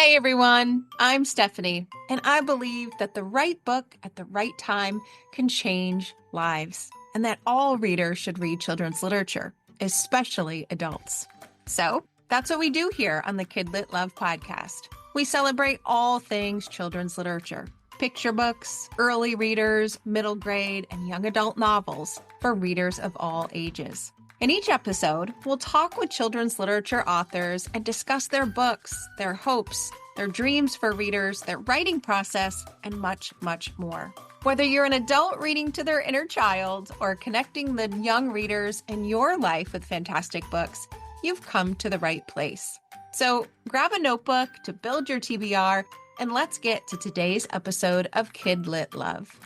Hey everyone, I'm Stephanie, and I believe that the right book at the right time can change lives, and that all readers should read children's literature, especially adults. So that's what we do here on the KidLit Love podcast. We celebrate all things children's literature: picture books, early readers, middle grade, and young adult novels for readers of all ages. In each episode, we'll talk with children's literature authors and discuss their books, their hopes, their dreams for readers, their writing process, and much, much more. Whether you're an adult reading to their inner child or connecting the young readers in your life with fantastic books, you've come to the right place. So grab a notebook to build your TBR, and let's get to today's episode of KidLit Love.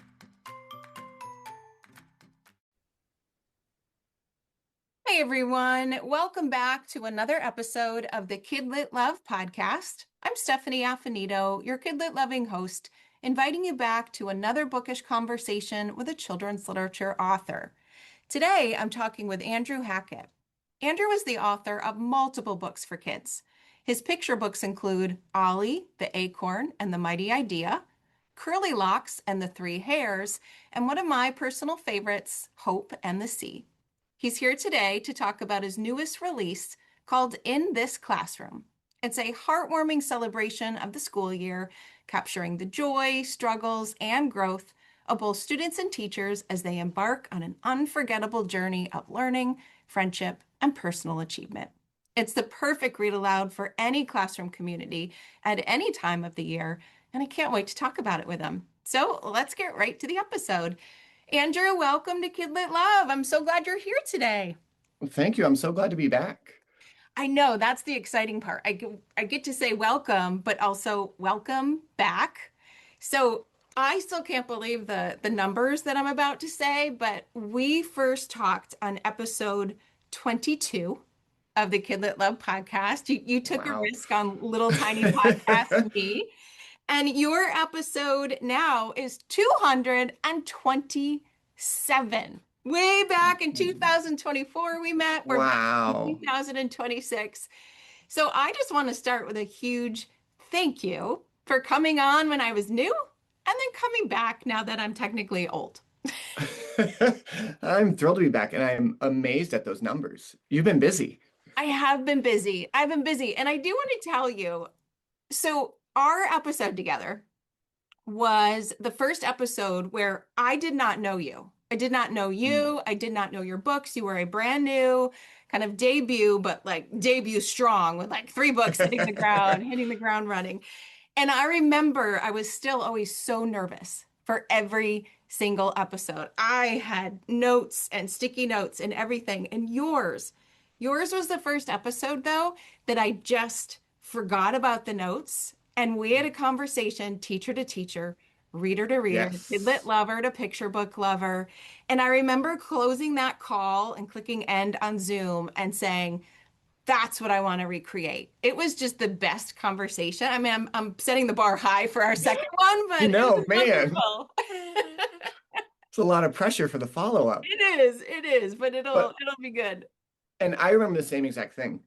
Hey everyone, welcome back to another episode of the KidLit Love podcast. I'm Stephanie Affinito, your KidLit loving host, inviting you back to another bookish conversation with a children's literature author. Today, I'm talking with Andrew Hacket. Andrew is the author of multiple books for kids. His picture books include Ollie, the Acorn, and the Mighty Idea, Curly Locks and the Three Hares, and one of my personal favorites, Hope and the Sea. He's here today to talk about his newest release called In This Classroom. It's a heartwarming celebration of the school year, capturing the joy, struggles, and growth of both students and teachers as they embark on an unforgettable journey of learning, friendship, and personal achievement. It's the perfect read aloud for any classroom community at any time of the year, and I can't wait to talk about it with him. So let's get right to the episode. Andrew, welcome to KidLit Love. I'm so glad you're here today. Thank you. I'm so glad to be back. I know that's the exciting part. I get to say welcome, but also welcome back. So I still can't believe the numbers that I'm about to say, but we first talked on episode 22 of the KidLit Love podcast. You took a Wow. risk on little tiny podcast me. And your episode now is 227. Way back in 2024, we met. We're back in Wow. 2026. So I just want to start with a huge thank you for coming on when I was new and then coming back now that I'm technically old. I'm thrilled to be back, and I'm amazed at those numbers. You've been busy. I have been busy. I've been busy. And I do want to tell you, so our episode together was the first episode where I did not know you. I did not know you. I did not know your books. You were a brand new kind of debut, but like debut strong with like 3 books hitting the ground running. And I remember I was still always so nervous for every single episode. I had notes and sticky notes and everything. And yours was the first episode though that I just forgot about the notes. And we had a conversation, teacher to teacher, reader to reader, KidLit Yes. lover to picture book lover. And I remember closing that call and clicking end on Zoom and saying, that's what I want to recreate. It was just the best conversation. I mean, I'm setting the bar high for our second one, but You it know, was man, wonderful. it's a lot of pressure for the follow-up. It is, but it'll But, be good. and I remember the same exact thing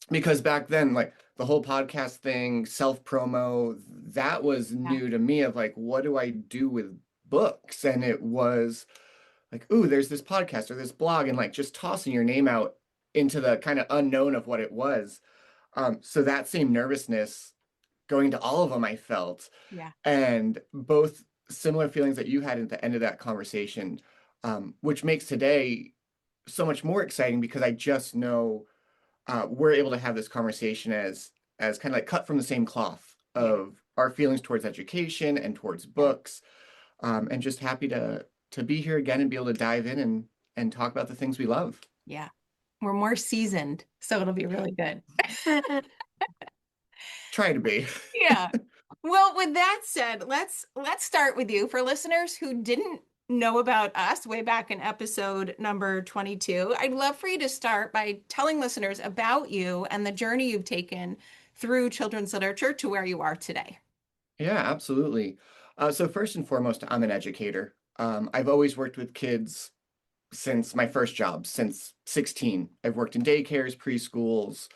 because back then, like the whole podcast thing, self-promo, that was Yeah. new to me of like, what do I do with books? And it was like, ooh, there's this podcast or this blog, and like just tossing your name out into the kind of unknown of what it was. So that same nervousness going to all of them, I felt, Yeah. and both similar feelings that you had at the end of that conversation, which makes today so much more exciting because I just know we're able to have this conversation as kind of like cut from the same cloth Yeah. of our feelings towards education and towards Yeah. books, and just happy to be here again and be able to dive in and talk about the things we love. Yeah. We're more seasoned, so it'll be really good. Try to be. Yeah. Well, with that said, let's start with you. For listeners who didn't know about us way back in episode number 22, I'd love for you to start by telling listeners about you and the journey you've taken through children's literature to where you are today. Yeah, absolutely. So first and foremost, I'm an educator. I've always worked with kids since my first job, since 16. I've worked in daycares, preschools,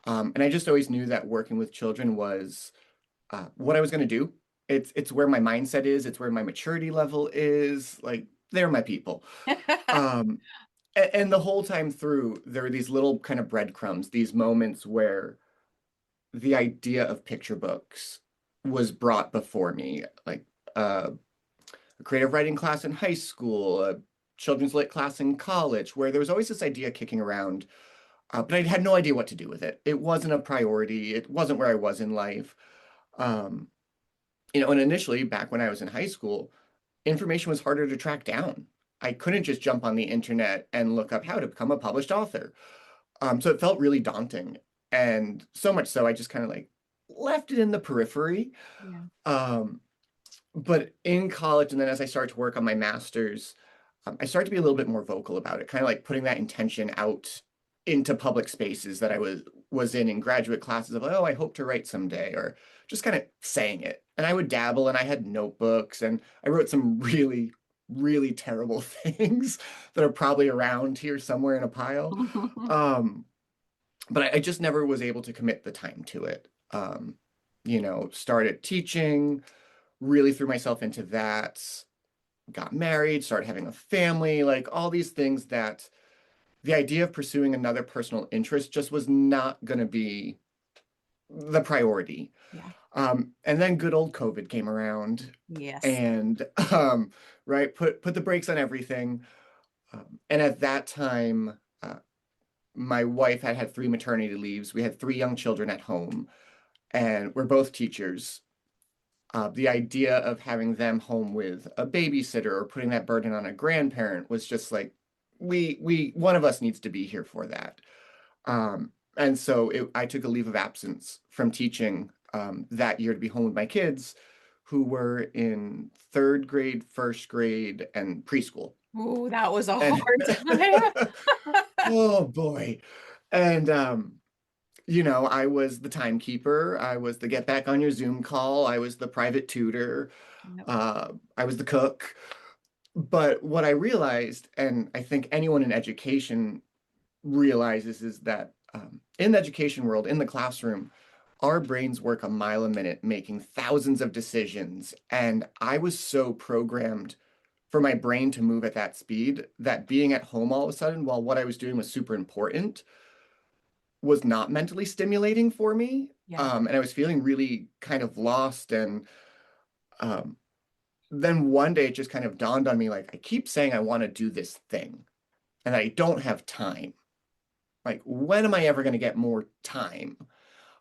And I just always knew that working with children was what I was going to do. It's where my mindset is. It's where my maturity level is. Like they're my people. Um, and the whole time through, there are these little kind of breadcrumbs, these moments where the idea of picture books was brought before me, like uh, a creative writing class in high school, a children's lit class in college, where there was always this idea kicking around, but I had no idea what to do with it. It wasn't a priority. It wasn't where I was in life. Um, and initially, back when I was in high school, information was harder to track down. I couldn't just jump on the internet and look up how to become a published author. So it felt really daunting. And so much so, I just kind of like left it in the periphery. Yeah. Um, but in college, and then as I started to work on my master's, I started to be a little bit more vocal about it, kind of like putting that intention out into public spaces that I was in graduate classes of, oh, I hope to write someday, or just kind of saying it. And I would dabble, and I had notebooks, and I wrote some really, really terrible things that are probably around here somewhere in a pile. Um, but I just never was able to commit the time to it. Started teaching, really threw myself into that, got married, started having a family, like all these things that the idea of pursuing another personal interest just was not going to be the priority. Yeah. And then good old COVID came around Yes. and right, put the brakes on everything. And at that time, my wife had 3 maternity leaves. We had 3 young children at home, and we're both teachers. The idea of having them home with a babysitter or putting that burden on a grandparent was just like, we one of us needs to be here for that. And so I took a leave of absence from teaching that year to be home with my kids, who were in third grade, first grade, and preschool. Ooh, that was a And hard time. oh boy. And I was the timekeeper. I was the get back on your Zoom call. I was the private tutor. Yep. I was the cook. But what I realized, and I think anyone in education realizes, is that in the education world, in the classroom, our brains work a mile a minute, making thousands of decisions. And I was so programmed for my brain to move at that speed that being at home all of a sudden, while what I was doing was super important, was not mentally stimulating for me. Yeah. And I was feeling really kind of lost. And um, then one day it just kind of dawned on me, like, I keep saying I want to do this thing and I don't have time. Like, when am I ever going to get more time?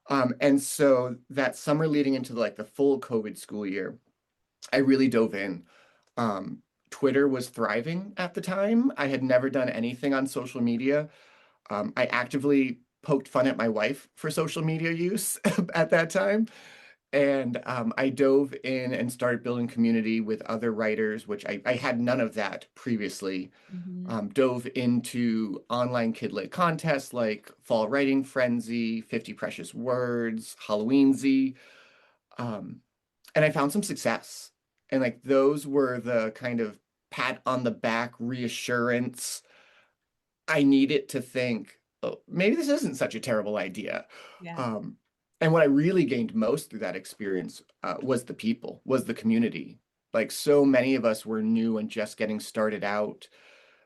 And so that summer leading into like the full COVID school year, I really dove in. Um, Twitter was thriving at the time. I had never done anything on social media. I actively poked fun at my wife for social media use at that time. And I dove in and started building community with other writers, which I had none of that previously. Mhm. Dove into online KidLit contests like Fall Writing Frenzy, 50 Precious Words, Halloween Um, and I found some success. And like those were the kind of pat on the back reassurance I needed to think, oh, maybe this isn't such a terrible idea. Yeah. Um, and what I really gained most through that experience was the people, was the community. Like so many of us were new and just getting started out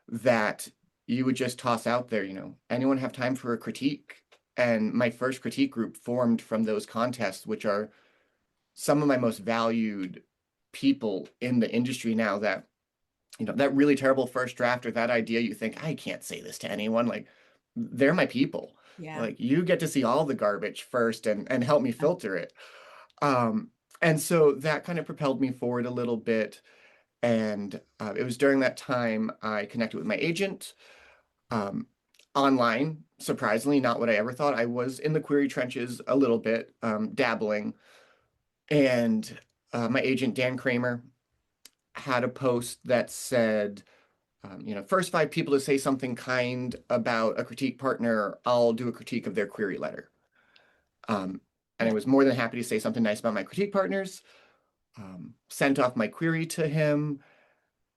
that you would just toss out there, anyone have time for a critique? And my first critique group formed from those contests, which are some of my most valued people in the industry now that that really terrible first draft or that idea you think, I can't say this to anyone. Like, they're my people. Yeah. Like, you get to see all the garbage first and help me filter it. Um, and so that kind of propelled me forward a little bit. And it was during that time I connected with my agent um, online. Surprisingly, not what I ever thought. I was in the query trenches a little bit, dabbling. And my agent, Dan Kramer, had a post that said, first 5 people to say something kind about a critique partner, I'll do a critique of their query letter. Um, and I Yeah. was more than happy to say something nice about my critique partners. Sent off my query to him.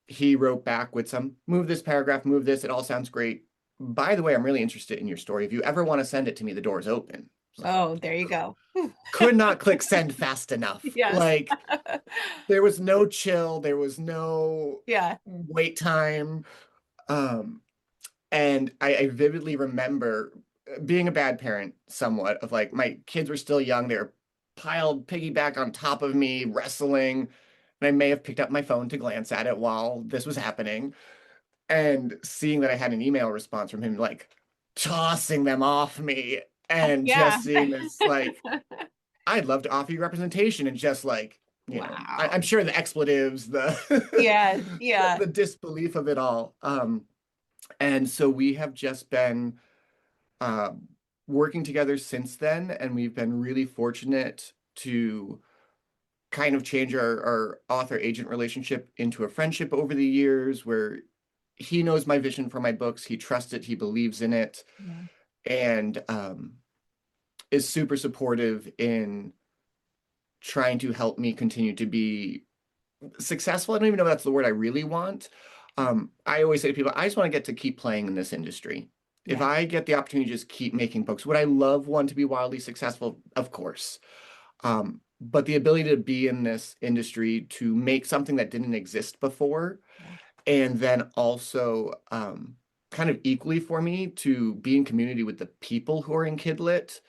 He wrote back with some, move this paragraph, move this. It all sounds great. By the way, I'm really interested in your story. If you ever want to send it to me, the door is open. Oh, there you go. Could not click send fast enough. Yes. Like there was no chill, there was no Yeah. wait time. Um, and I vividly remember being a bad parent somewhat of like my kids were still young, they were piled piggyback on top of me, wrestling, and I may have picked up my phone to glance at it while this was happening, and seeing that I had an email response from him like tossing them off me and Yeah. just seeing this like I'd love to offer you representation and just like, Wow. I'm sure the expletives, Yes. Yeah. the disbelief of it all. And so we have just been um, working together since then, and we've been really fortunate to kind of change our author agent relationship into a friendship over the years where he knows my vision for my books, he trusts it, he believes in it, Yeah. and is super supportive in trying to help me continue to be successful. I don't even know if that's the word I really want. I always say to people, I just want to get to keep playing in this industry. If Yeah. I get the opportunity to just keep making books, would I love one to be wildly successful? Of course. But the ability to be in this industry to make something that didn't exist before, Yeah. and then also kind of equally for me to be in community with the people who are in KidLit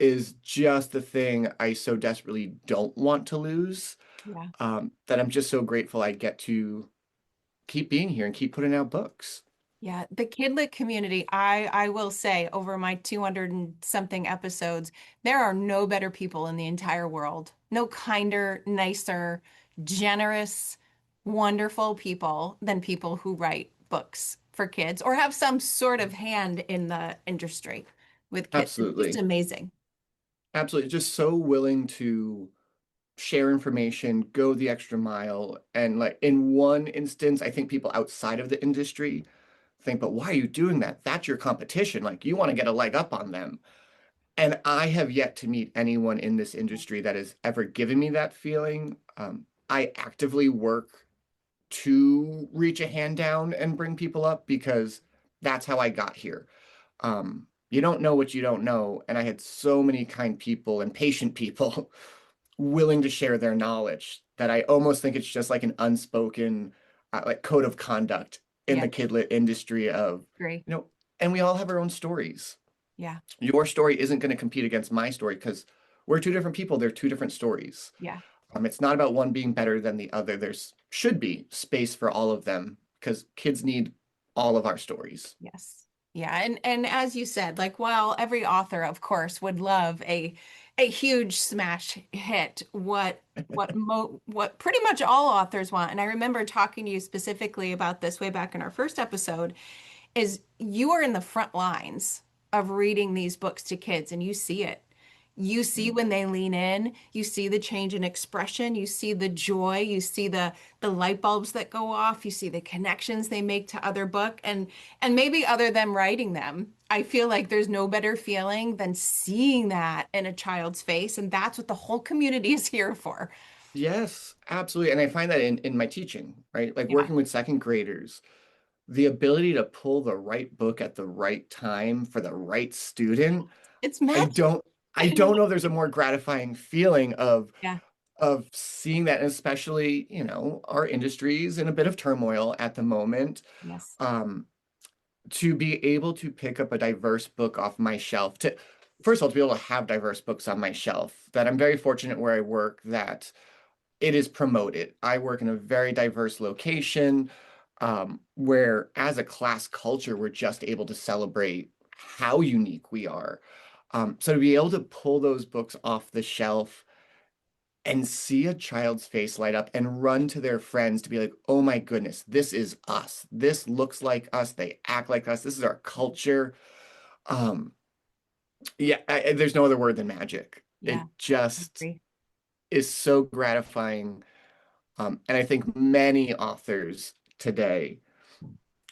is just the thing I so desperately don't want to lose. Yeah. That I'm just so grateful I get to keep being here and keep putting out books. Yeah, the KidLit community, I will say over my 200 and something episodes, there are no better people in the entire world. No kinder, nicer, generous, wonderful people than people who write books for kids or have some sort of hand in the industry with kids. It's just Absolutely. amazing. Absolutely. Just so willing to share information, go the extra mile. And like in one instance, I think people outside of the industry think, but why are you doing that? That's your competition. Like you want to get a leg up on them. And I have yet to meet anyone in this industry that has ever given me that feeling. I actively work to reach a hand down and bring people up because that's how I got here. You don't know what you don't know. And I had so many kind people and patient people willing to share their knowledge that I almost think it's just like an unspoken like code of conduct in Yeah, the kidlit industry of, agree. you know, and we all have our own stories. Yeah, Your story isn't going to compete against my story because we're two different people. They're two different stories. yeah. It's not about one being better than the other. There's should be space for all of them because kids need all of our stories. Yes. Yeah, and as you said, like while every author, of course, would love a huge smash hit, what pretty much all authors want, and I remember talking to you specifically about this way back in our first episode, is you are in the front lines of reading these books to kids and you see it. You see when they lean in, you see the change in expression, you see the joy, you see the light bulbs that go off, you see the connections they make to other book and maybe other than writing them. I feel like there's no better feeling than seeing that in a child's face and that's what the whole community is here for. Yes, absolutely. And I find that in my teaching, right? Like Yeah. working with second graders, the ability to pull the right book at the right time for the right student, It's I magic. don't I don't know if there's a more gratifying feeling Yeah. of seeing that, and especially, our industry is in a bit of turmoil at the moment. Yes. Um, to be able to pick up a diverse book off my shelf, to first of all, to be able to have diverse books on my shelf, that I'm very fortunate where I work that it is promoted. I work in a very diverse location, where as a class culture, we're just able to celebrate how unique we are. So to be able to pull those books off the shelf and see a child's face light up and run to their friends to be like, oh my goodness, this is us. This looks like us. They act like us. This is our culture. Um, yeah, there's no other word than magic. Yeah. It I just agree. is so gratifying. And I think many authors today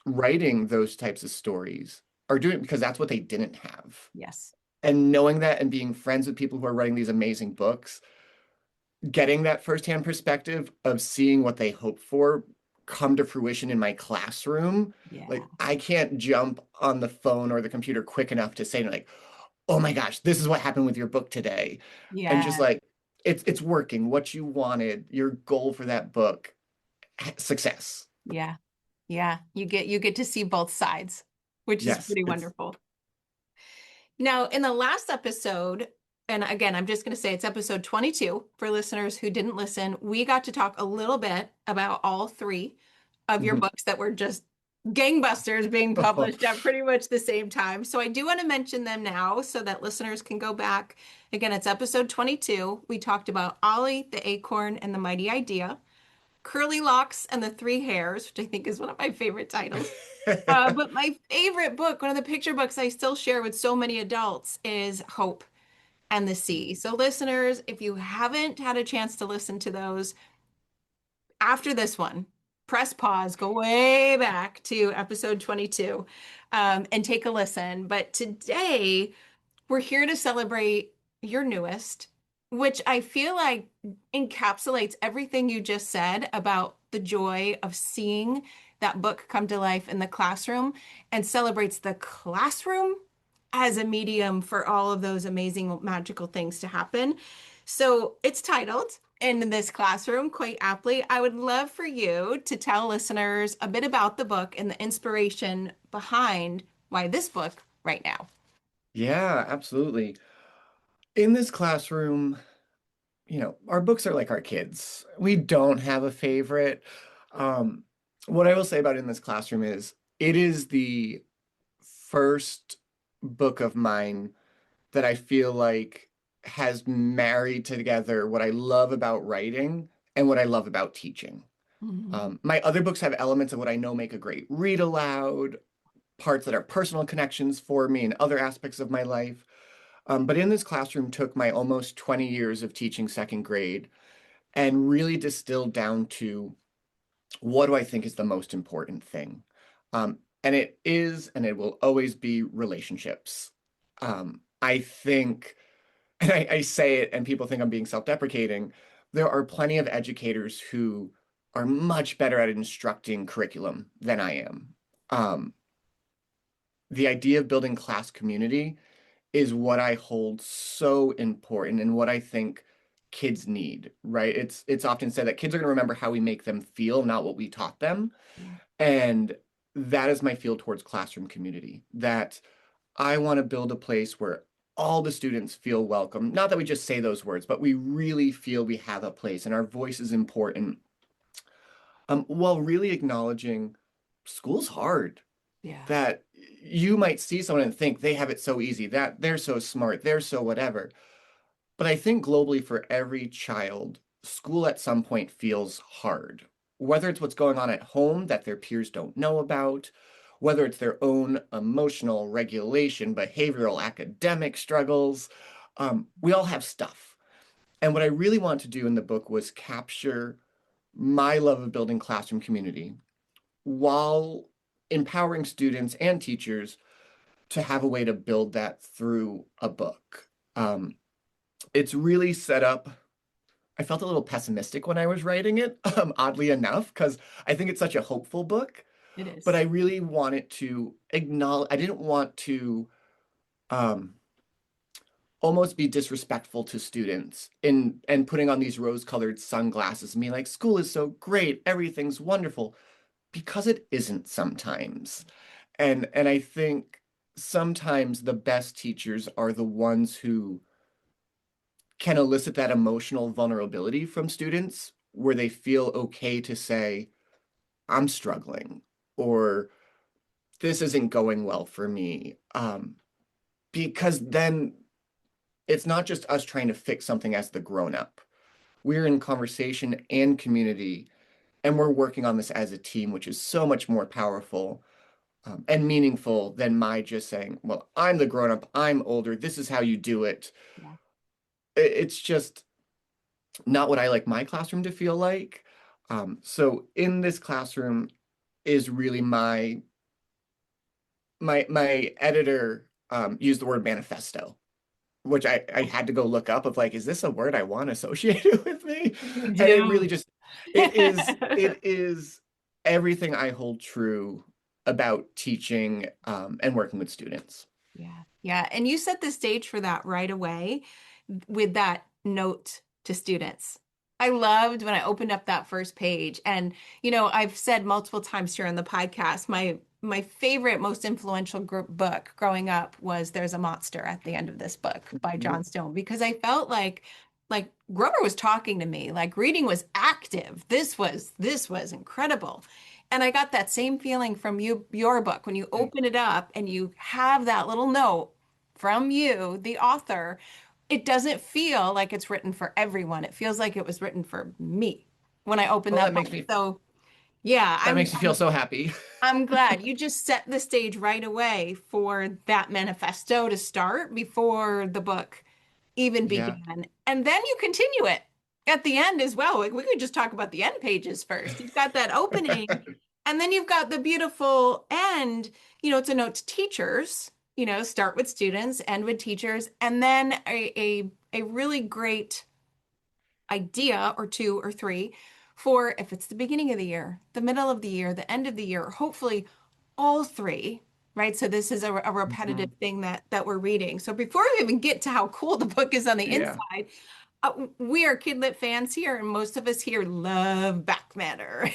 writing those types of stories are doing it because that's what they didn't have. Yes. And knowing that and being friends with people who are writing these amazing books, getting that firsthand perspective of seeing what they hope for come to fruition in my classroom. Yeah. Like I can't jump on the phone or the computer quick enough to say like, oh my gosh, this is what happened with your book today. And just Yeah. like it's working, what you wanted, your goal for that book, success. Yeah. Yeah. You get to see both sides, which is Yes, pretty it's wonderful. Now, in the last episode, and again, I'm just going to say it's episode 22 for listeners who didn't listen. We got to talk a little bit about all three of your mhm. books that were just gangbusters being published at pretty much the same time. So I do want to mention them now so that listeners can go back. Again, it's episode 22. We talked about Ollie, the Acorn, and the Mighty Idea, Curly Locks and the Three Hairs, which I think is one of my favorite titles. But my favorite book, one of the picture books I still share with so many adults, is Hope and the Sea. So, listeners, if you haven't had a chance to listen to those after this one, press pause, go way back to episode 22, and take a listen. But today, we're here to celebrate your newest, which I feel like encapsulates everything you just said about the joy of seeing that book come to life in the classroom and celebrates the classroom as a medium for all of those amazing magical things to happen. So it's titled In This Classroom, quite aptly. I would love for you to tell listeners a bit about the book and the inspiration behind why this book right now. Yeah, absolutely. In this classroom, our books are like our kids. We don't have a favorite. Um, what I will say about In This Classroom is it is the first book of mine that I feel like has married together what I love about writing and what I love about teaching. Mhm. My other books have elements of what I know make a great read aloud, parts that are personal connections for me and other aspects of my life. But In This Classroom took my almost 20 years of teaching second grade and really distilled down to what do I think is the most important thing? And it is, and it will always be relationships. I think, and I say it, and people think I'm being self-deprecating. There are plenty of educators who are much better at instructing curriculum than I am. Um, the idea of building class community is what I hold so important and what I think kids need, right? It's often said that kids are going to remember how we make them feel, not what we taught them. Yeah. And that is my feel towards classroom community, that I want to build a place where all the students feel welcome. Not that we just say those words, but we really feel we have a place and our voice is important, while really acknowledging school's hard. Yeah. That you might see someone and think they have it so easy, that they're so smart, they're so whatever. But I think globally for every child, school at some point feels hard. Whether it's what's going on at home that their peers don't know about, whether it's their own emotional regulation, behavioral, academic struggles, we all have stuff. And what I really wanted to do in the book was capture my love of building classroom community while empowering students and teachers to have a way to build that through a book. Um, it's really set up. I felt a little pessimistic when I was writing it, oddly enough, because I think it's such a hopeful book. It But is. I really wanted to acknowledge, I didn't want to um, almost be disrespectful to students in and putting on these rose-colored sunglasses and be like, school is so great, everything's wonderful, because it isn't sometimes. And I think sometimes the best teachers are the ones who can elicit that emotional vulnerability from students where they feel okay to say, I'm struggling, or this isn't going well for me. Because then it's not just us trying to fix something as the grown up. We're in conversation and community, and we're working on this as a team, which is so much more powerful and meaningful than my just saying, well, I'm the grown up, I'm older, this is how you do it. Yeah. It's just not what I like my classroom to feel like. So in this classroom is really my editor used the word manifesto, which I had to go look up of like, is this a word I want associated with me? You And it really do. just it is everything I hold true about teaching and working with students. Yeah. Yeah, and you set the stage for that right away with that note to students. I loved when I opened up that first page. And, I've said multiple times here on the podcast, my favorite, most influential book growing up was There's a Monster at the End of This Book by Mhm. John Stone, because I felt like Grover was talking to me, like reading was active. This was incredible. And I got that same feeling from your book when you open it up and you have that little note from you, the author. It doesn't feel like it's written for everyone. It feels like it was written for me when I opened Oh, that book. So yeah, that I'm makes me feel I'm so happy. I'm glad you just set the stage right away for that manifesto to start before the book even Yeah. began. And then you continue it at the end as well. We could just talk about the end pages first. You've got that opening, and then you've got the beautiful end. It's a note to teachers, start with students, end with teachers, and then a really great idea or two or three for if it's the beginning of the year, the middle of the year, the end of the year, hopefully all three, right? So this is a repetitive Mhm. thing that we're reading. So before we even get to how cool the book is on the Yeah, inside, we are Kidlit fans here, and most of us here love back matter.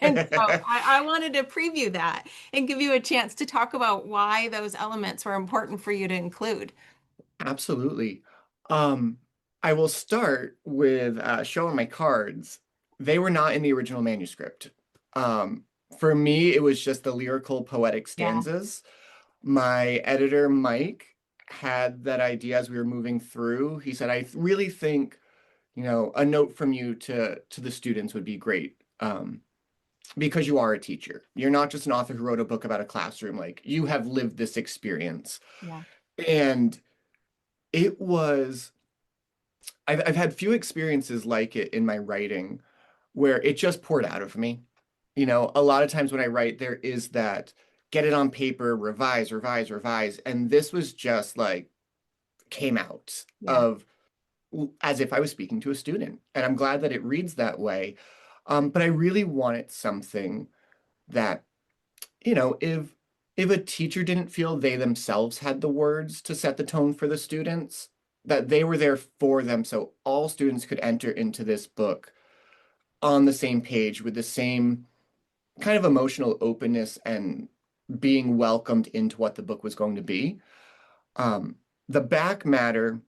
And so I wanted to preview that and give you a chance to talk about why those elements were important for you to include. absolutely. Um, I will start with showing my cards. They were not in the original manuscript. Um, for me, it was just the lyrical poetic Yeah, stanzas. My editor, Mike, had that idea as we were moving through. He said, I really think, a note from you to the students would be great. Because you are a teacher. You're not just an author who wrote a book about a classroom. Like you have lived this experience. yeah, And it was, I've had few experiences like it in my writing where it just poured out of me. A lot of times when I write, there is that get it on paper, revise, revise, revise. And this was just like came out yeah, of as if I was speaking to a student. And I'm glad that it reads that way. But I really wanted something that, if a teacher didn't feel they themselves had the words to set the tone for the students, that they were there for them so all students could enter into this book on the same page with the same kind of emotional openness and being welcomed into what the book was going to be. Um, the back matter,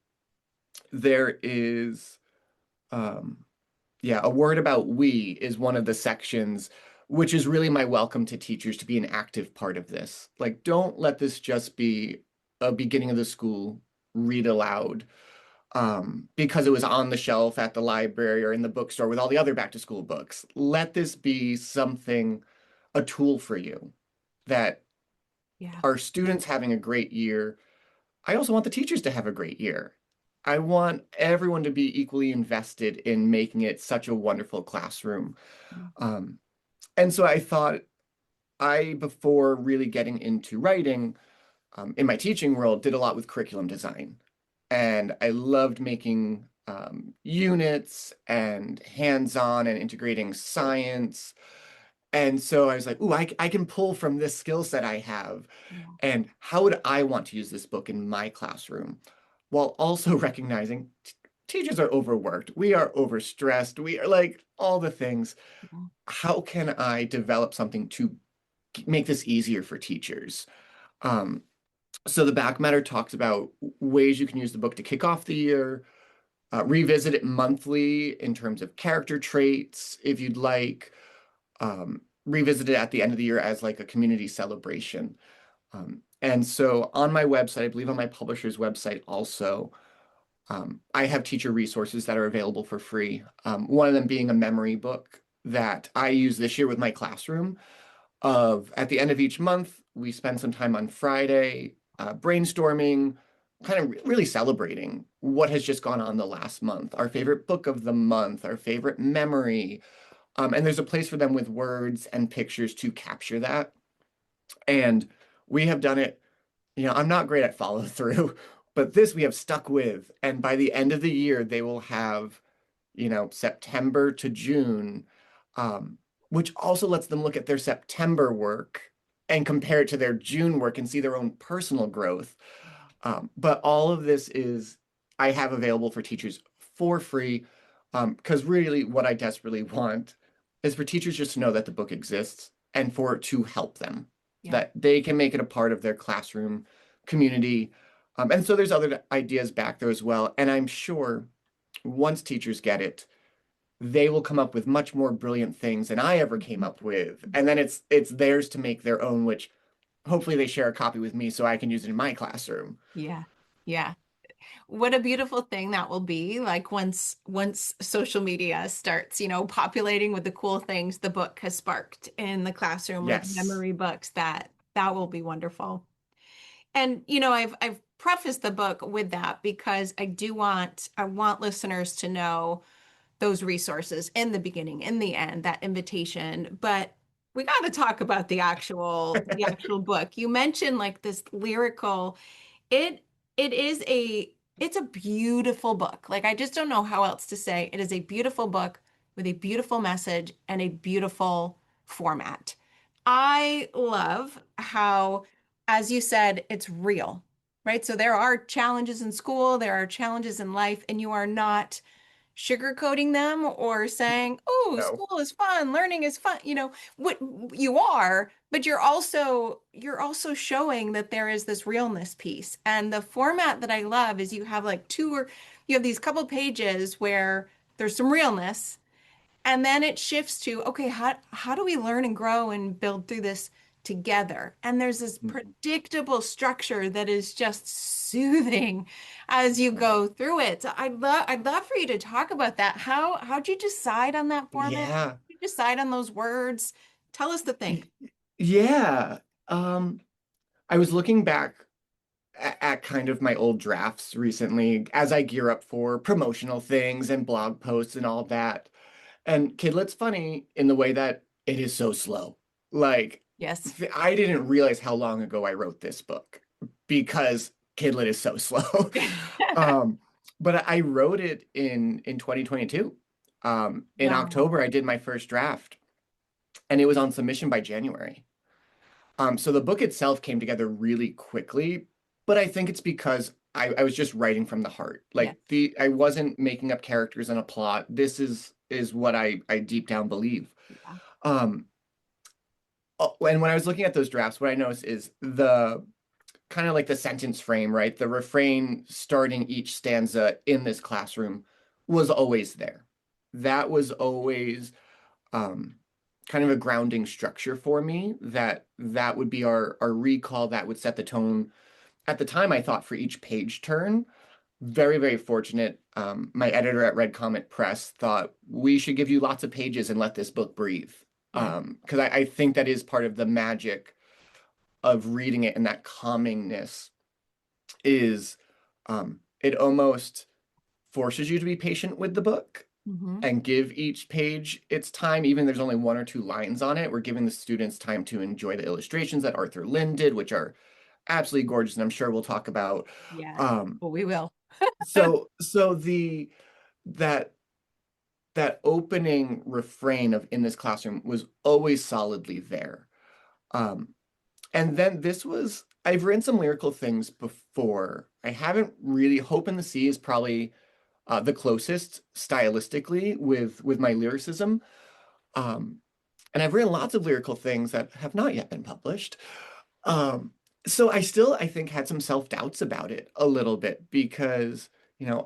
there is, um, yeah, a word about we is one of the sections, which is really my welcome to teachers to be an active part of this. Like, don't let this just be a beginning of the school read aloud because it was on the shelf at the library or in the bookstore with all the other back to school books. Let this be something, a tool for you that yeah, our students having a great year. I also want the teachers to have a great year. I want everyone to be equally invested in making it such a wonderful classroom. Um, and so I thought before really getting into writing, in my teaching world, did a lot with curriculum design. And I loved making units and hands-on and integrating science. And so I was like, ooh, I can pull from this skill set I have. yeah, And how would I want to use this book in my classroom? While also recognizing teachers are overworked. We are overstressed. We are like all the things. yeah, How can I develop something to make this easier for teachers? Um, so the back matter talks about ways you can use the book to kick off the year, revisit it monthly in terms of character traits, if you'd like, revisit it at the end of the year as like a community celebration. And so on my website, I believe on my publisher's website also, I have teacher resources that are available for free. One of them being a memory book that I use this year with my classroom of at the end of each month, we spend some time on Friday brainstorming, kind of really celebrating what has just gone on the last month, our favorite book of the month, our favorite memory. And there's a place for them with words and pictures to capture that. And we have done it. I'm not great at follow through, but this we have stuck with. And by the end of the year, they will have, September to June, um, which also lets them look at their September work and compare it to their June work and see their own personal growth. But all of this is I have available for teachers for free, because really what I desperately want is for teachers just to know that the book exists and for it to help them, Yeah. that they can make it a part of their classroom community. And so there's other ideas back there as well. And I'm sure once teachers get it, they will come up with much more brilliant things than I ever came Mhm. up with. And then it's theirs to make their own, which hopefully they share a copy with me so I can use it in my classroom. Yeah. Yeah. What a beautiful thing that will be. Like once social media starts, populating with the cool things the book has sparked in the classroom, like Yes. memory books, that will be wonderful. And I've prefaced the book with that because I want listeners to know those resources in the beginning, in the end, that invitation. But we got to talk about the actual book. You mentioned like this lyrical, it it is it's a beautiful book. Like I just don't know how else to say. It is a beautiful book with a beautiful message and a beautiful format. I love how, as you said, it's real, right? So there are challenges in school, there are challenges in life, and you are not sugarcoating them or saying, "Oh, No. school is fun, learning is fun." What you are, but you're also showing that there is this realness piece. And the format that I love is you have like you have these couple pages where there's some realness, and then it shifts to, okay, how do we learn and grow and build through this together? And there's this Mhm. predictable structure that is just soothing as you go through it. So I'd love for you to talk about that. How'd you decide on that format? Yeah. How'd you decide on those words? Tell us the thing. Y- Yeah. Um, I was looking back at kind of my old drafts recently as I gear up for promotional things and blog posts and all that. And Kidlit's funny in the way that it is so slow. Like, Yes. I didn't realize how long ago I wrote this book because Kidlit is so slow. Um, but I wrote it in 2022. In Wow. October, I did my first draft, and it was on submission by January. So the book itself came together really quickly, but I think it's because I was just writing from the heart. Yeah. Like I wasn't making up characters and a plot. This is what I deep down believe. Yeah. Um, and when I was looking at those drafts, what I noticed is the kind of like the sentence frame, right? The refrain starting each stanza in this classroom was always there. That was always um, kind of a grounding structure for me. That would be our recall that would set the tone. At the time, I thought for each page turn. Very, very fortunate. My editor at Red Comet Press thought we should give you lots of pages and let this book breathe. Yeah. Because I think that is part of the magic of reading it and that calmingness is it almost forces you to be patient with the book Hmm. and give each page its time, even if there's only one or two lines on it. We're giving the students time to enjoy the illustrations that Arthur Lynn did, which are absolutely gorgeous, and I'm sure we'll talk about. Yeah. Um, Well, we will. so that that opening refrain of in this classroom was always solidly there. Um, and then this was I've written some lyrical things before. I haven't really Hope in the Sea is probably the closest stylistically with my lyricism. Um, and I've written lots of lyrical things that have not yet been published. Um, so I still, I think, had some self-doubts about it a little bit because,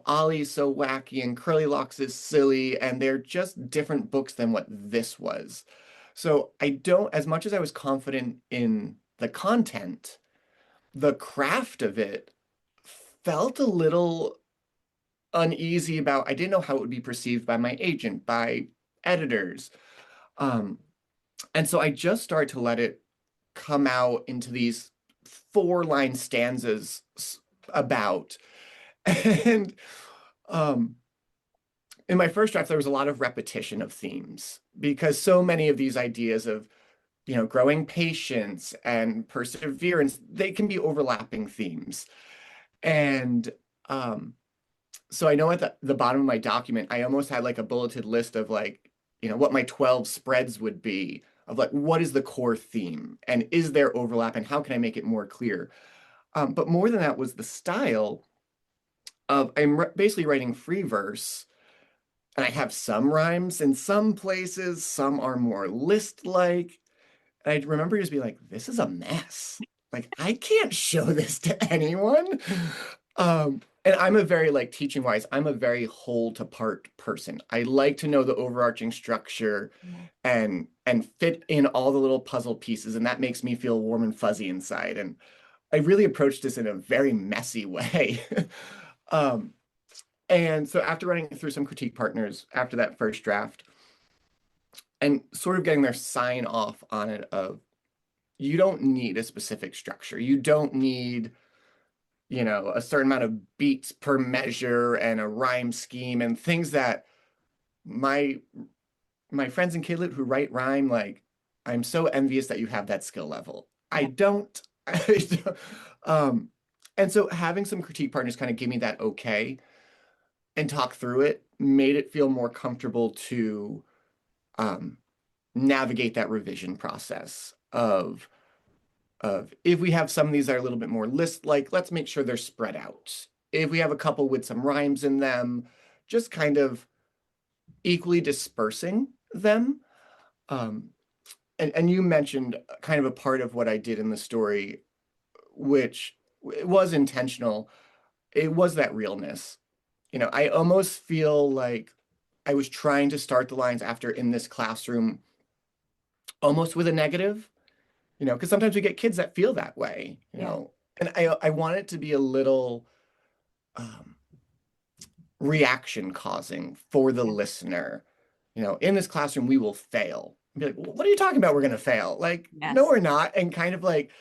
Ollie's so wacky and Curly Locks is silly, and they're just different books than what this was. So I don't, as much as I was confident in the content, the craft of it felt a little uneasy about, I didn't know how it would be perceived by my agent, by editors. Um, and so I just started to let it come out into these four-line stanzas about. And um, in my first draft, there was a lot of repetition of themes because so many of these ideas of, growing patience and perseverance, they can be overlapping themes. And um, so I know at the bottom of my document, I almost had like a bulleted list of like, what my 12 spreads would be of like, what is the core theme and is there overlap and how can I make it more clear? But more than that was the style of basically writing free verse, and I have some rhymes in some places, some are more list-like. And I remember just being like, this is a mess. Like, I can't show this to anyone. And I'm a very, like, teaching wise, I'm a very whole to part person. I like to know the overarching structure Yeah. and fit in all the little puzzle pieces, and that makes me feel warm and fuzzy inside. And I really approached this in a very messy way. Um, and so after running through some critique partners after that first draft and sort of getting their sign off on it of you don't need a specific structure. You don't need, a certain amount of beats per measure and a rhyme scheme and things that my my friends in KidLit who write rhyme, like, I'm so envious that you have that skill level. I Yeah. don't. I don't. And so having some critique partners kind of give me that okay and talk through it made it feel more comfortable to um, navigate that revision process of if we have some of these that are a little bit more list like, let's make sure they're spread out. If we have a couple with some rhymes in them, just kind of equally dispersing them. Um, and you mentioned kind of a part of what I did in the story, which was intentional. It was that realness. I almost feel like I was trying to start the lines after in this classroom almost with a negative, because sometimes we get kids that feel that way, Yeah. and I want it to be a little um, reaction causing for the Yeah. listener. In this classroom, we will fail. Be like, what are you talking about? We're going to fail. Like, no, Yes. we're not. And kind of like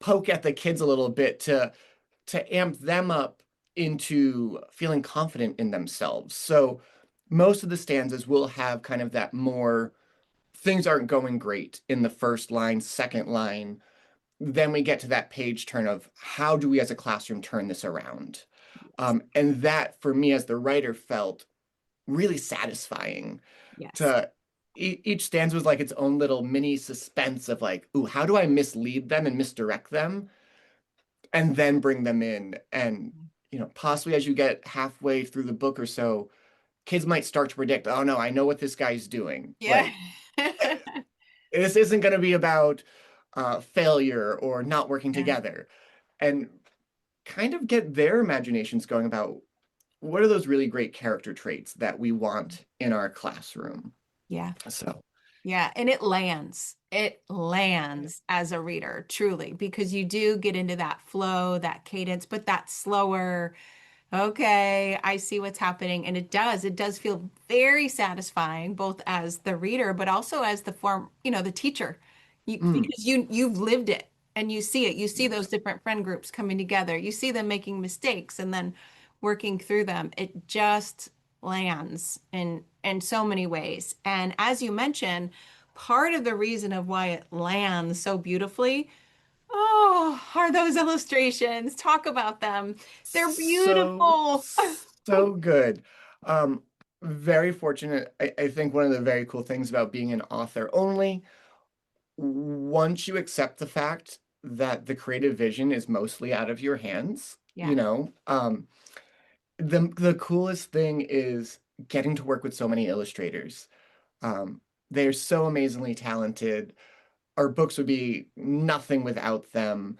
poke at the kids a little bit to amp them up into feeling confident in themselves. So most of the stanzas will have kind of that more things aren't going great in the first line, second line. Then we get to that page turn of how do we as a classroom turn this around? And that for me as the writer felt really satisfying Yes. to each stanza was like its own little mini suspense of like, ooh, how do I mislead them and misdirect them and then bring them in? And, possibly as you get halfway through the book or so, kids might start to predict, oh no, I know what this guy's doing. Yeah. Like, this isn't going to be about failure or not working Yeah. together. And kind of get their imaginations going about what are those really great character traits that we want in our classroom. Yeah. So, Yeah, and it lands. It lands as a reader, truly, because you do get into that flow, that cadence, but that slower, okay, I see what's happening. And it does feel very satisfying, both as the reader, but also as the teacher. mm, Because you've lived it and you see it. You see those yes. different friend groups coming together. You see them making mistakes and then working through them. It just lands in so many ways. And as you mentioned, part of the reason of why it lands so beautifully, oh, are those illustrations. Talk about them. They're So, beautiful. so good. Um, Very fortunate. I think one of the very cool things about being an author only, once you accept the fact that the creative vision is mostly out of your hands, Yeah. the coolest thing is getting to work with so many illustrators. Um, they're so amazingly talented. Our books would be nothing without them.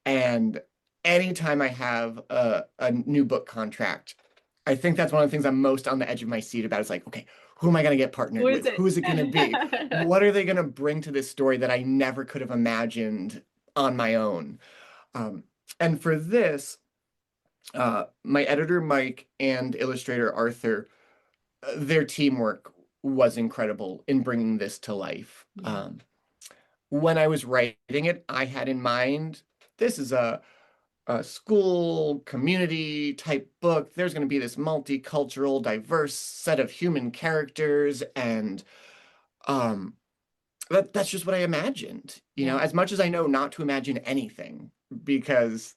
And anytime I have a new book contract, I think that's one of the things I'm most on the edge of my seat about is like, okay, who am I going to get Who partnered is with? it? Who's it going to be? What are they going to bring to this story that I never could have imagined on my own? Um, and for this, my editor, Mike, and illustrator, Arthur, their teamwork was incredible in bringing this to life. Yeah. When I was writing it, I had in mind this is a school community type book. There's going to be this multicultural, diverse set of human characters, and um, that's just what I imagined. Yeah. As much as I know not to imagine anything, because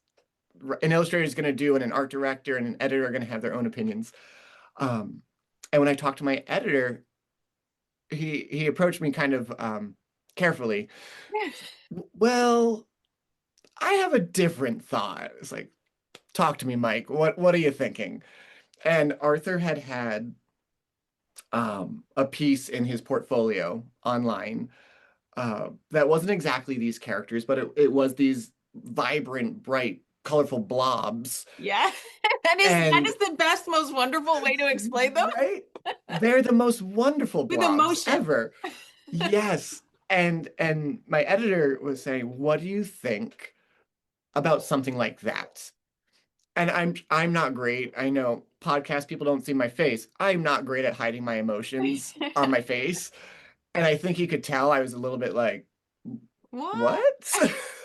an illustrator is going to do, and an art director and an editor are going to have their own opinions. Um, and when I talked to my editor, he approached me kind of carefully. Well, I have a different thought. It's like, talk to me, Mike. What are you thinking? And Arthur had a piece in his portfolio online that wasn't exactly these characters, but it was these vibrant, bright, colorful blobs. Yeah. That is And the best, most wonderful way to explain them right, they're the most wonderful with blobs emotion. ever. Yes. And my editor was saying, "What do you think about something like that?" And I'm not great. I know podcast people don't see my face. I'm not great at hiding my emotions on my face. And I think he could tell I was a little bit like, What?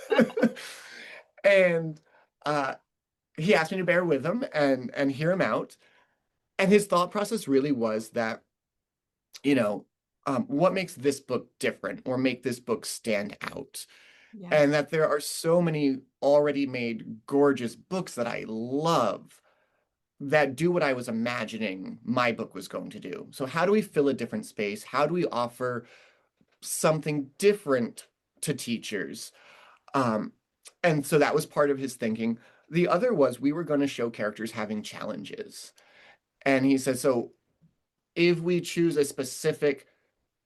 what? And uh, he asked me to bear with him and hear him out. And his thought process really was that, you know, what makes this book different or make this book stand out? And Yes. that there are so many already made gorgeous books that I love that do what I was imagining my book was going to do. So, how do we fill a different space? How do we offer something different to teachers? Um, and so that was part of his thinking. The other was we were going to show characters having challenges. And he said, so if we choose a specific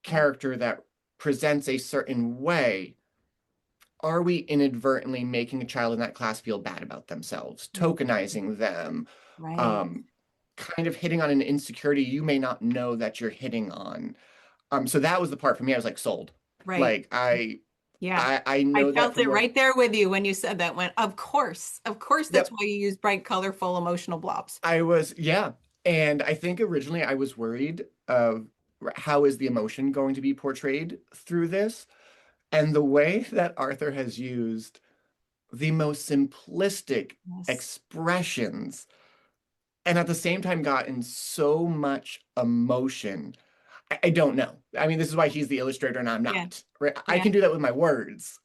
Yep. character that presents a certain way, are we inadvertently making a child in that class feel bad about themselves, Mm. tokenizing them, Right. um, kind of hitting on an insecurity you may not know that you're hitting on? So that was the part for me. I was like, sold. Right. Like I, Yeah. I, I I know that felt from it work. right there with you when you said that. Went, of course. Of course, that's Yep, why you use bright, colorful, emotional blobs. I was, yeah. And I think originally I was worried of how is the emotion going to be portrayed through this? And the way that Arthur has used the most simplistic Yes. expressions and at the same time gotten so much emotion. I don't know. I mean, this is why he's the illustrator and I'm Yeah. not. Right? I Yeah. can do that with my words.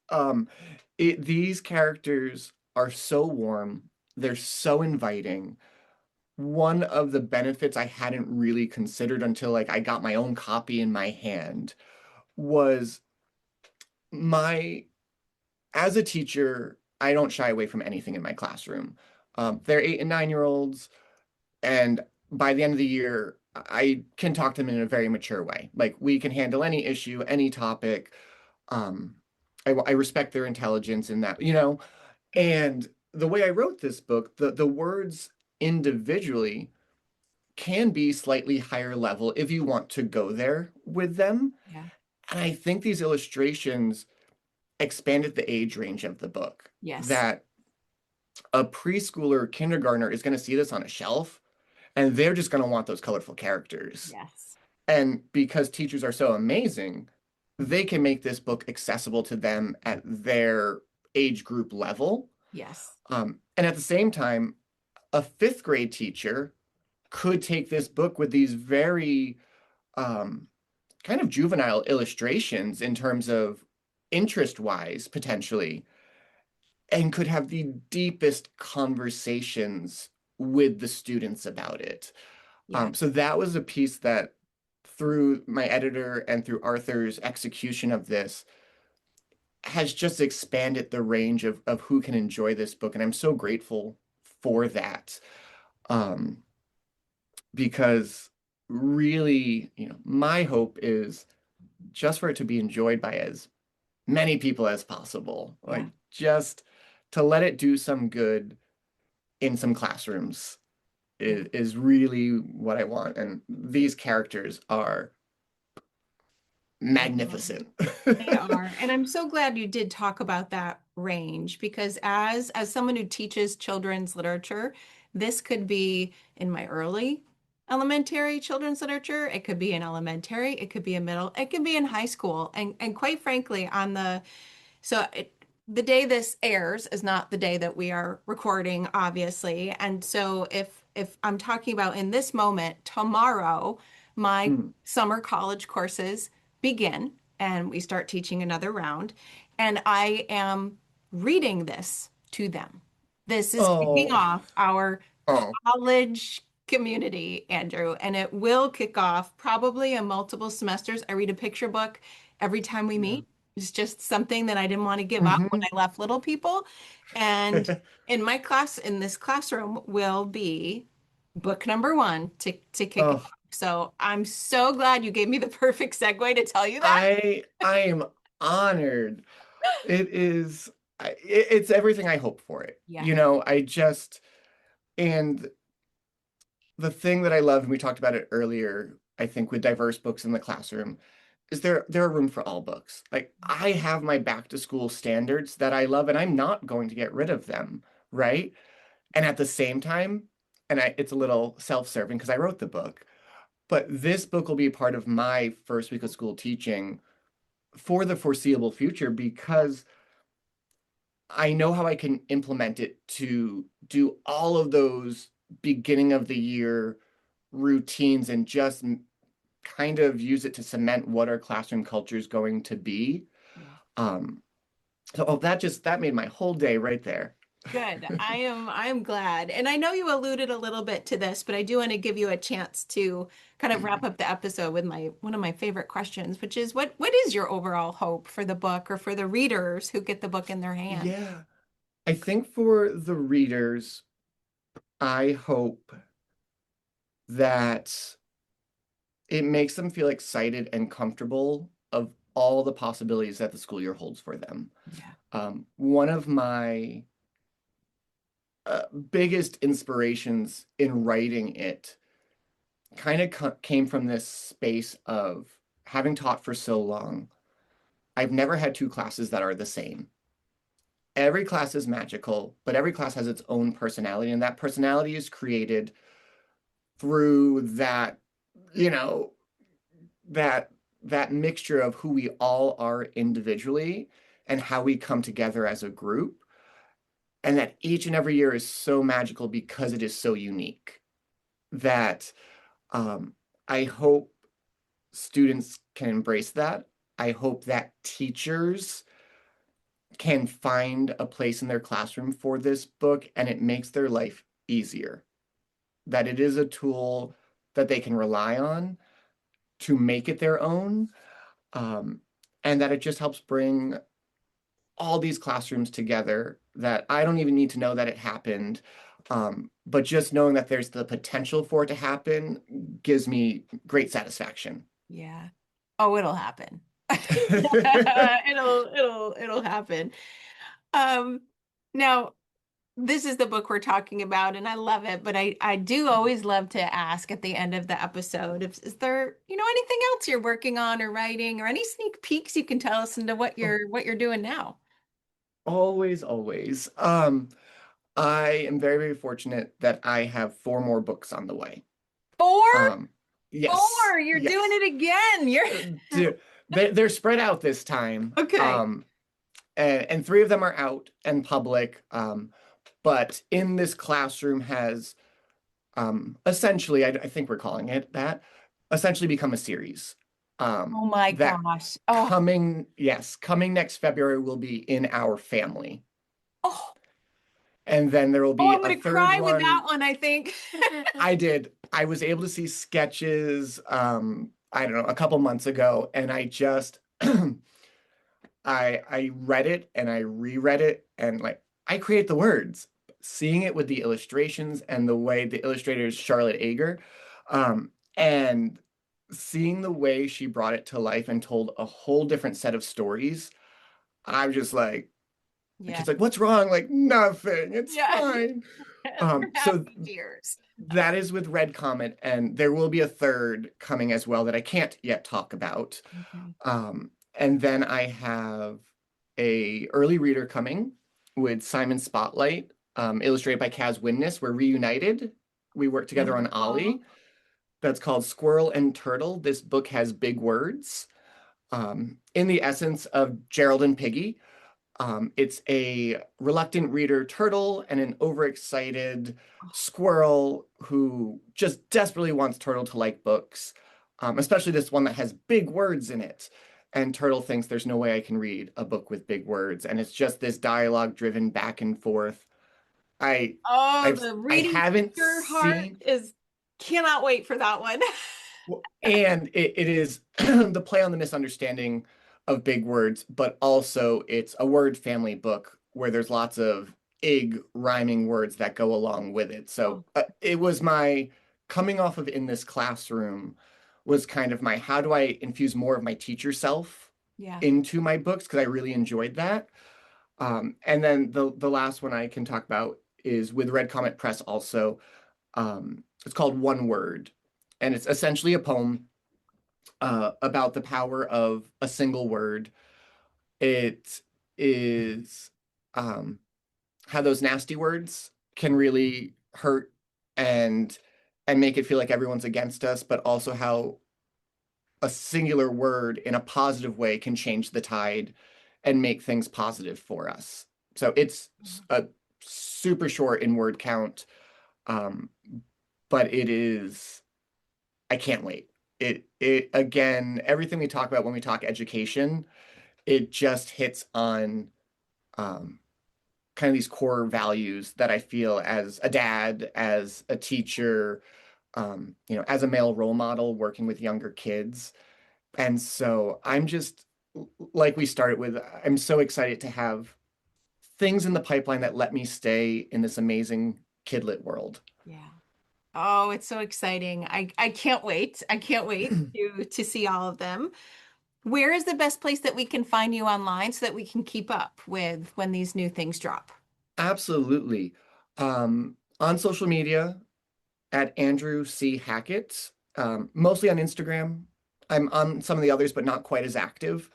These characters are so warm. They're so inviting. One of the benefits I hadn't really considered until like I got my own copy in my hand was my as a teacher, I don't shy away from anything in my classroom. They're 8 and 9 year olds, and by the end of the year, I can talk to them in a very mature way. Like we can handle any issue, any topic. Um, I respect their intelligence in that, And the way I wrote this book, the words individually can be slightly higher level if you want to go there with them. Yeah. And I think these illustrations expanded the age range of the book. Yes. That a preschooler or kindergartner is going to see this on a shelf and they're just going to want those colorful characters. Yes. And because teachers are so amazing, they can make this book accessible to them at their age group level. Yes. And at the same time, a fifth grade teacher could take this book with these very um, kind of juvenile illustrations in terms of interest wise, potentially, and could have the deepest conversations with the students about it. Yeah. So that was a piece that, through my editor and through Arthur's execution of this, has just expanded the range of who can enjoy this book. And I'm so grateful for that. Um, because really, my hope is just for it to be enjoyed by as many people as possible. Yeah. Like just to let it do some good in some classrooms Yeah. is really what I want. And these characters are They are. magnificent. They are. And I'm so glad you did talk about that range because as someone who teaches children's literature, this could be in my early elementary children's literature, it could be in elementary, it could be in middle, it could be in high school. And quite frankly, the day this airs is not the day that we are recording, obviously. And so if I'm talking about in this moment, tomorrow, my Mm. summer college courses begin and we start teaching another round. And I am reading this to them. This is kicking Oh, off our oh, college community, Andrew, and it will kick off probably in multiple semesters. I read a picture book every time we yeah. meet. It's just something that I didn't want to give up when Hmm. I left Little People. And in my class, in this classroom, will be book number one to kick it Oh, off. So I'm so glad you gave me the perfect segue to tell you that. I am honored. It is, it's everything I hope for it. Yeah. You know, I just, and the thing that I love, and we talked about it earlier, I think with diverse books in the classroom, is there are room for all books. Like I have my back to school standards that I love, and I'm not going to get rid of them, right? And at the same time, it's a little self-serving because I wrote the book, but this book will be part of my first week of school teaching for the foreseeable future because I know how I can implement it to do all of those beginning of the year routines and just kind of use it to cement what our classroom culture is going to be. Yeah. Um, that made my whole day right there. Good. I am glad. And I know you alluded a little bit to this, but I do want to give you a chance to kind of wrap up the episode with my one of my favorite questions, which is what is your overall hope for the book or for the readers who get the book in their hand? Yeah, I think for the readers, I hope that it makes them feel excited and comfortable of all the possibilities that the school year holds for them. Yeah. One of my biggest inspirations in writing it kind of came from this space of having taught for so long. I've never had two classes that are the same. Every class is magical, but every class has its own personality, and that personality is created through that, you know, that that mixture of who we all are individually and how we come together as a group. And that each and every year is so magical because it is so unique that um, I hope students can embrace that. I hope that teachers can find a place in their classroom for this book and it makes their life easier. That it is a tool that they can rely on to make it their own, um, and that it just helps bring all these classrooms together that I don't even need to know that it happened. But just knowing that there's the potential for it to happen gives me great satisfaction. Yeah. Oh, it'll happen. It'll happen. Um, Now this is the book we're talking about, and I love it, but I do always love to ask at the end of the episode, if, is there, anything else you're working on or writing or any sneak peeks you can tell us into what you're doing now? Always, always. I am very, very fortunate that I have four more books on the way. Four? Um, yes, Four, you're doing yes. it again. You're Dude, they're spread out this time. okay. And three of them are out and public. But in this classroom has essentially, I think we're calling it that, essentially become a series. Oh my That gosh. Oh, coming next February will be in our family. oh, And then there will oh, be I'm a gonna third cry with that one. one, I think. I did. I was able to see sketches, I don't know, a couple months ago, and I just I read it and I reread it and like I create the words. Seeing it with the illustrations and the way the illustrator is Charlotte Ager, and seeing the way she brought it to life and told a whole different set of stories, I'm just like, Yeah. she's like, "What's wrong?" Like, nothing. It's Yeah. fine. They're So happy tears. that is with Red Comet, and there will be a third coming as well that I can't yet talk about. Okay. And then I have a early reader coming with Simon Spotlight, illustrated by Kaz Witness. We're reunited. We worked together on Wonderful. Ollie. That's called Squirrel and Turtle. This book has big words. In the essence of Gerald and Piggy, it's a reluctant reader turtle and an overexcited squirrel who just desperately wants Turtle to like books, especially this one that has big words in it. And Turtle thinks there's no way I can read a book with big words, and it's just this dialogue driven back and forth. I Oh, the I reading haven't teacher heart seen is cannot wait for that one. and it is the play on the misunderstanding of big words, but also it's a word family book where there's lots of ig rhyming words that go along with it. So Oh, it was my coming off of in this classroom was kind of my how do I infuse more of my teacher self yeah. into my books because I really enjoyed that. And then the last one I can talk about is with Red Comet Press also. It's called One Word, and it's essentially a poem about the power of a single word. It is how those nasty words can really hurt and make it feel like everyone's against us, but also how a singular word in a positive way can change the tide and make things positive for us. So it's a super short in word count, um, but it is, I can't wait. It again, everything we talk about when we talk education, it just hits on um, kind of these core values that I feel as a dad, as a teacher, as a male role model working with younger kids. And so I'm just, like we started with, I'm so excited to have things in the pipeline that let me stay in this amazing kidlit world. Yeah. Oh, it's so exciting. I can't wait. I can't wait to see all of them. Where is the best place that we can find you online so that we can keep up with when these new things drop? Absolutely. On social media at Andrew C. Hackett, mostly on Instagram. I'm on some of the others, but not quite as active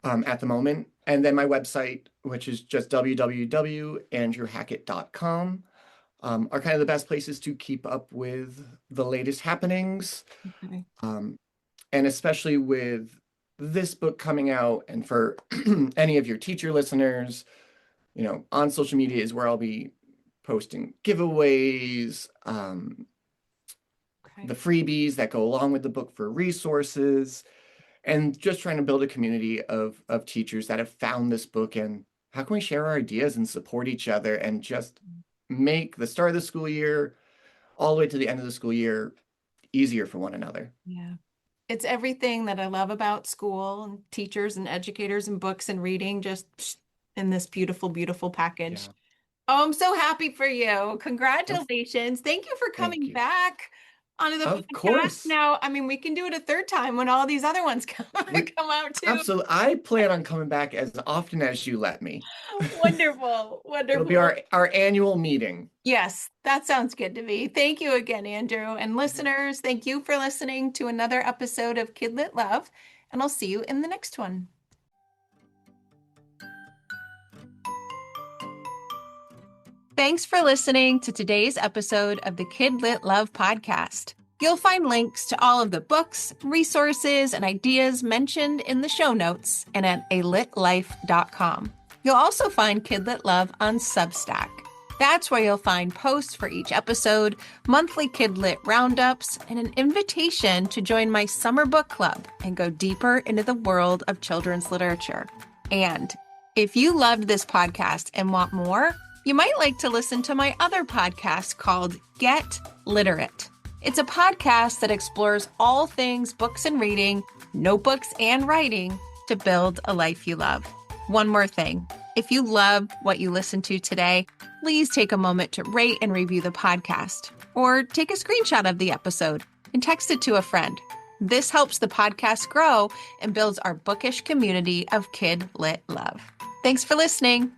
at the moment. And then my website, which is just www.andrewhackett.com, are kind of the best places to keep up with the latest happenings. Okay. Um, and especially with this book coming out, and for any of your teacher listeners, on social media is where I'll be posting giveaways, Okay. the freebies that go along with the book for resources, and just trying to build a community of teachers that have found this book and how can we share our ideas and support each other and just make the start of the school year all the way to the end of the school year easier for one another. Yeah. It's everything that I love about school and teachers and educators and books and reading just in this beautiful, beautiful package. Yeah. Oh, I'm so happy for you. Of, Congratulations. Thank you for thank coming you. back onto the Of podcast. course. Now, I mean, we can do it a third time when all these other ones come, We come out too. absolutely I plan on coming back as often as you let me. Wonderful. It'll be Wonderful. our annual meeting. Yes, that sounds good to me. Thank you again, Andrew. And listeners, thank you for listening to another episode of KidLit Love, and I'll see you in the next one. Thanks for listening to today's episode of the KidLit Love podcast. You'll find links to all of the books, resources, and ideas mentioned in the show notes and at alitlife.com. You'll also find KidLit Love on Substack. That's where you'll find posts for each episode, monthly KidLit roundups, and an invitation to join my summer book club and go deeper into the world of children's literature. And if you loved this podcast and want more, you might like to listen to my other podcast called Get Literate. It's a podcast that explores all things books and reading, notebooks and writing to build a life you love. One more thing. If you love what you listened to today, please take a moment to rate and review the podcast, or take a screenshot of the episode and text it to a friend. This helps the podcast grow and builds our bookish community of KidLit Love. Thanks for listening.